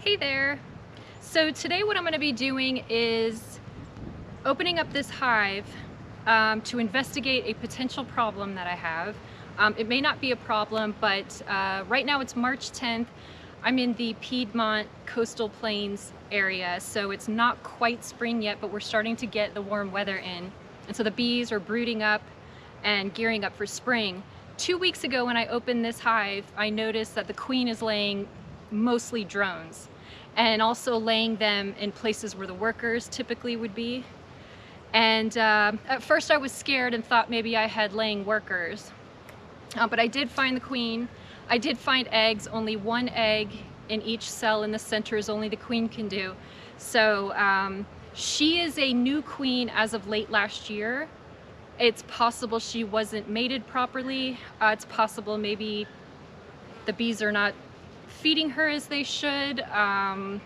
Hey there! So today what I'm going to be doing is opening up this hive to investigate a potential problem that I have. It may not be a problem, but right now it's March 10th. I'm in the Piedmont coastal plains area, so it's not quite spring yet, but we're starting to get the warm weather in. And so the bees are brooding up and gearing up for spring. 2 weeks ago when I opened this hive, I noticed that the queen is laying mostly drones, and also laying them in places where the workers typically would be. And at first I was scared and thought maybe I had laying workers. But I did find the queen. I did find eggs, only one egg in each cell in the center is only the queen can do. So she is a new queen as of late last year. It's possible she wasn't mated properly. It's possible maybe the bees are not feeding her as they should. I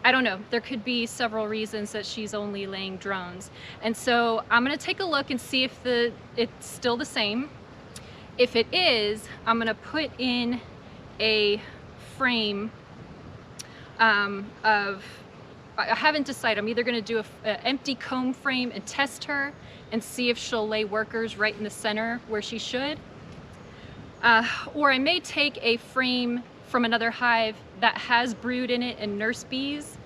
don't know. There could be several reasons that she's only laying drones. And so I'm gonna take a look and see if it's still the same. If it is, I'm gonna put in a frame I haven't decided. I'm either gonna do an empty comb frame and test her and see if she'll lay workers right in the center where she should. Or I may take a frame from another hive that has brood in it and nurse bees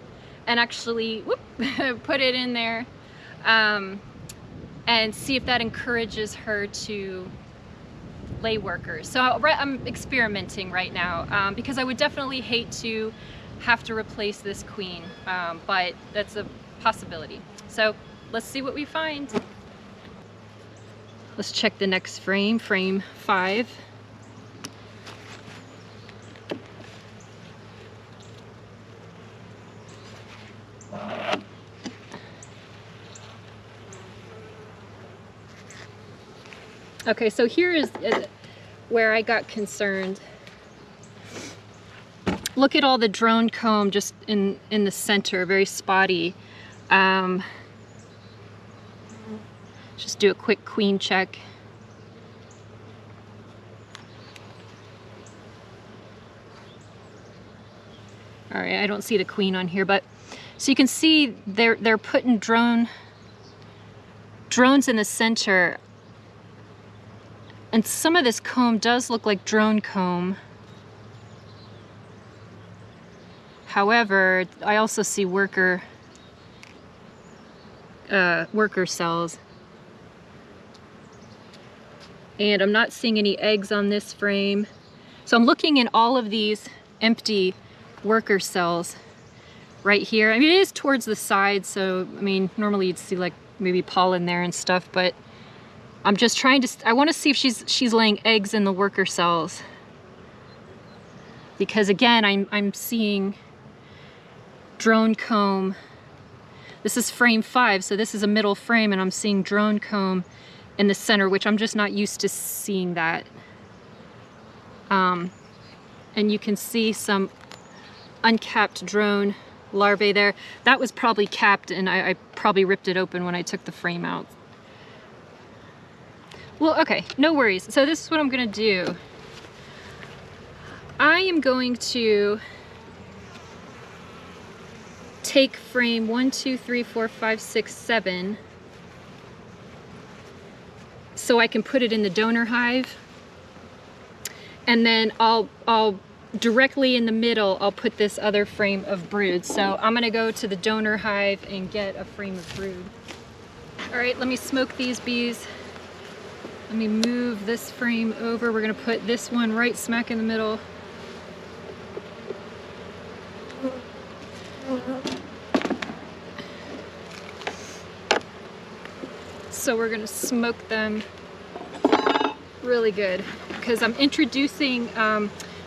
and actually put it in there and see if that encourages her to lay workers. So I'm experimenting right now because I would definitely hate to have to replace this queen, but that's a possibility. So let's see what we find. Let's check the next frame, frame 5. Okay, so here is where I got concerned. Look at all the drone comb just in the center, very spotty. Just do a quick queen check. All right, I don't see the queen on here, but so you can see they're putting drones in the center. And some of this comb does look like drone comb. However, I also see worker cells. And I'm not seeing any eggs on this frame. So I'm looking in all of these empty worker cells right here. I mean, it is towards the side, so I mean, normally you'd see like maybe pollen there and stuff, but I'm just trying to, I want to see if she's laying eggs in the worker cells. Because again, I'm seeing drone comb. This is frame 5, so this is a middle frame, and I'm seeing drone comb in the center, which I'm just not used to seeing that. And you can see some uncapped drone larvae there. That was probably capped, and I probably ripped it open when I took the frame out. Well, okay, no worries. So this is what I'm gonna do. I am going to take frame 1, 2, 3, 4, 5, 6, 7 so I can put it in the donor hive. And then I'll directly in the middle, I'll put this other frame of brood. So I'm gonna go to the donor hive and get a frame of brood. All right, let me smoke these bees. Let me move this frame over. We're gonna put this one right smack in the middle. So we're gonna smoke them really good because I'm introducing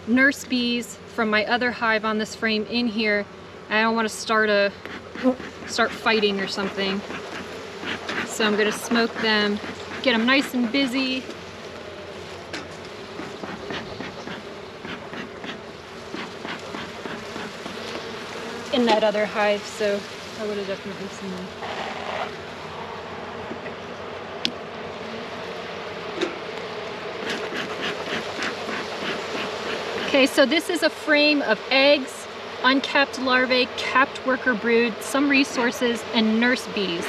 nurse bees from my other hive on this frame in here. I don't want to start fighting or something. So I'm gonna smoke them, get them nice and busy. In that other hive, so I would have definitely seen them. Okay, so this is a frame of eggs uncapped larvae, capped worker brood, some resources, and nurse bees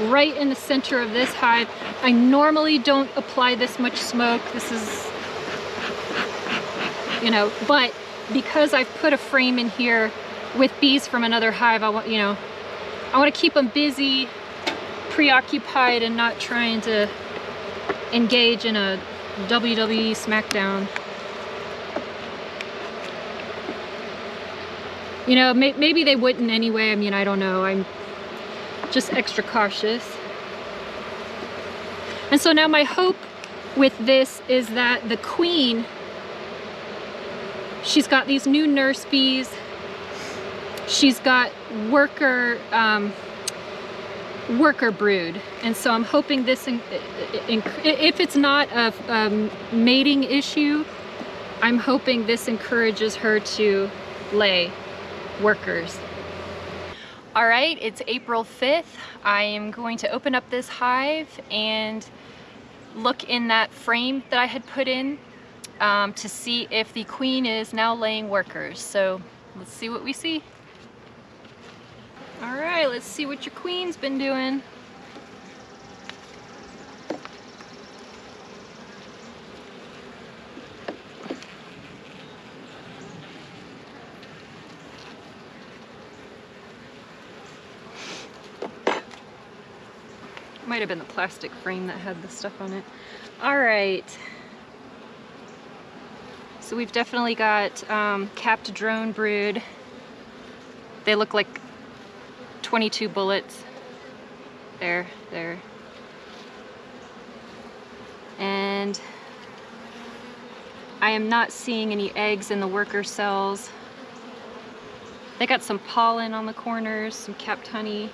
right in the center of this hive. I normally don't apply this much smoke. This is, you know, but because I've put a frame in here with bees from another hive, I want, you know, I want to keep them busy, preoccupied, and not trying to engage in a WWE SmackDown. You know, maybe they wouldn't anyway. I mean, I don't know. I'm just extra cautious. And so now my hope with this is that the queen, she's got these new nurse bees. She's got worker brood. And so I'm hoping this, if it's not a mating issue, I'm hoping this encourages her to lay workers. All right, it's April 5th. I am going to open up this hive and look in that frame that I had put in to see if the queen is now laying workers. So let's see what we see. All right, let's see what your queen's been doing. Might have been the plastic frame that had the stuff on it. All right. So we've definitely got capped drone brood. They look like 22 bullets. There. And I am not seeing any eggs in the worker cells. They got some pollen on the corners, some capped honey.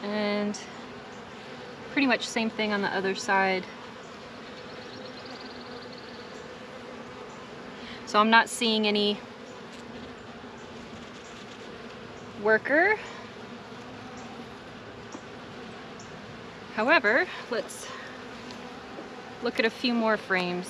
And pretty much same thing on the other side. So I'm not seeing any worker. However, let's look at a few more frames.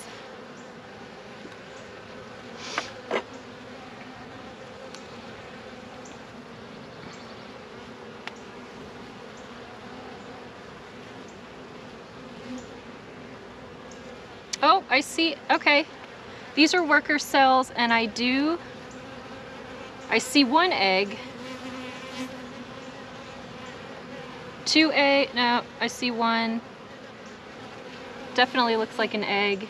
Oh, I see, okay. These are worker cells, and I see one egg. Two egg, no, I see one. Definitely looks like an egg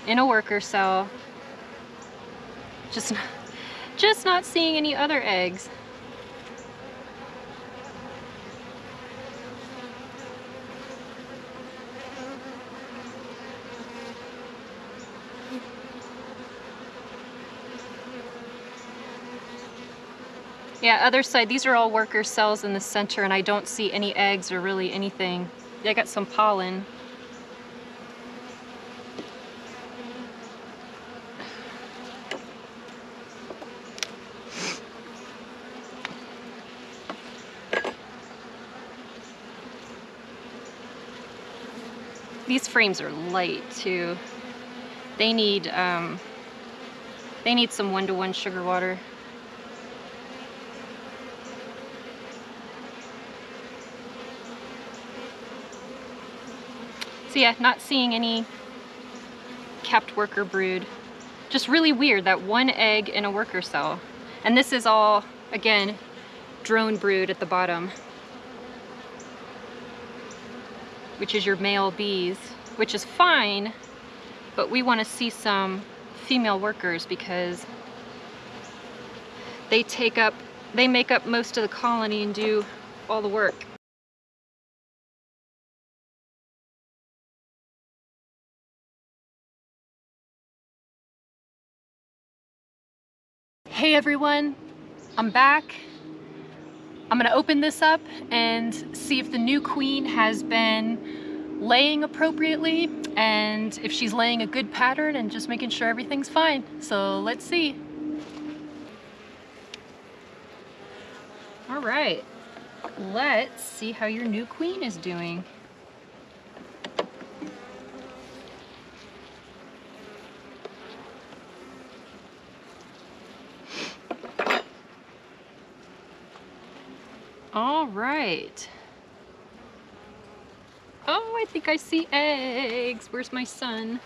in a worker cell. Just not seeing any other eggs. Yeah, other side, these are all worker cells in the center, and I don't see any eggs or really anything. I got some pollen. These frames are light too. They need some 1-to-1 sugar water. So yeah, not seeing any capped worker brood. Just really weird, that one egg in a worker cell. And this is all, again, drone brood at the bottom, which is your male bees, which is fine, but we want to see some female workers because they make up most of the colony and do all the work. Hey everyone, I'm back. I'm gonna open this up and see if the new queen has been laying appropriately and if she's laying a good pattern and just making sure everything's fine. So let's see. All right, let's see how your new queen is doing. All right. Oh, I think I see eggs. Where's my son?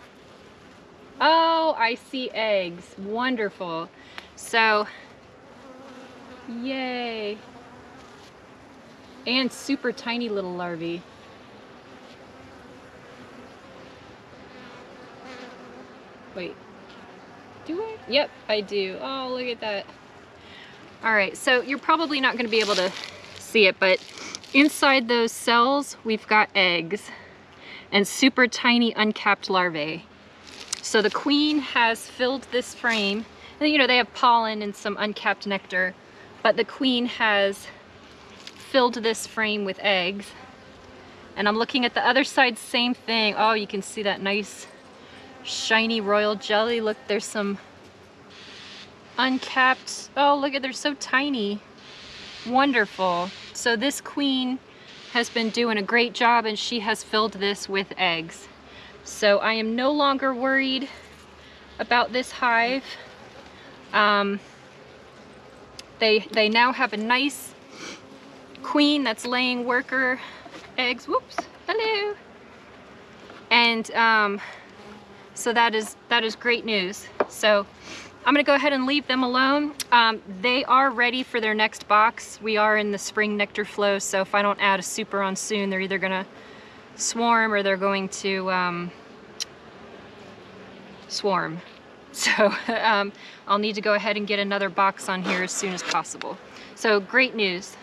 Oh, I see eggs. Wonderful. So, yay. And super tiny little larvae. Wait, do I? Yep, I do. Oh, look at that. All right, so you're probably not gonna be able to see it, but inside those cells, we've got eggs and super tiny uncapped larvae. So the queen has filled this frame. And, you know, they have pollen and some uncapped nectar, but the queen has filled this frame with eggs. And I'm looking at the other side, same thing. Oh, you can see that nice shiny royal jelly. Look, there's some uncapped. Oh, look at, they're so tiny. Wonderful. So this queen has been doing a great job, and she has filled this with eggs. So I am no longer worried about this hive. They now have a nice queen that's laying worker eggs. Whoops, hello. And so that is great news. So I'm gonna go ahead and leave them alone. They are ready for their next box. We are in the spring nectar flow, so if I don't add a super on soon, they're either gonna swarm or they're going to swarm. So I'll need to go ahead and get another box on here as soon as possible. So great news.